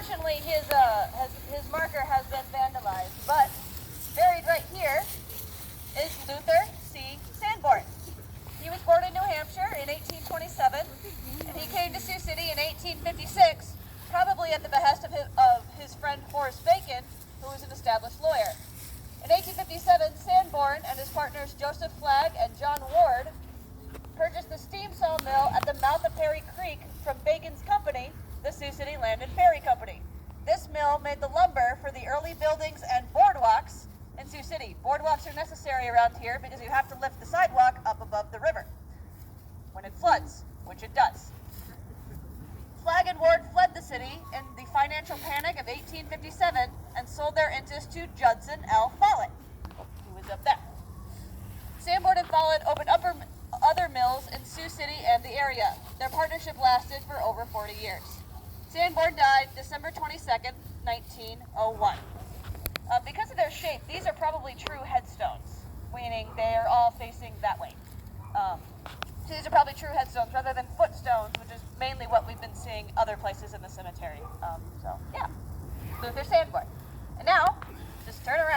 Unfortunately, his marker has been vandalized, but buried right here is Luther C. Sanborn. He was born in New Hampshire in 1827, and he came to Sioux City in 1856, probably at the behest of his friend Horace Bacon, who was an established lawyer. In 1857, Sanborn and his partners Joseph Flagg and John Ward purchased the steam sawmill at the mouth of Perry Creek from Bacon's company, the Sioux City Land and Ferry Company. This mill made the lumber for the early buildings and boardwalks in Sioux City. Boardwalks are necessary around here because you have to lift the sidewalk up above the river when it floods, which it does. Flagg and Ward fled the city in the financial panic of 1857 and sold their interest to Judson L. Follett, who was up there. Sanborn and Follett opened other mills in Sioux City and the area. Their partnership lasted for over 40 years. Sanborn died December 22nd, 1901. Because of their shape, these are probably true headstones, meaning they are all facing that way. So these are probably true headstones rather than footstones, which is mainly what we've been seeing other places in the cemetery. So yeah, Luther Sanborn. And now, just turn around.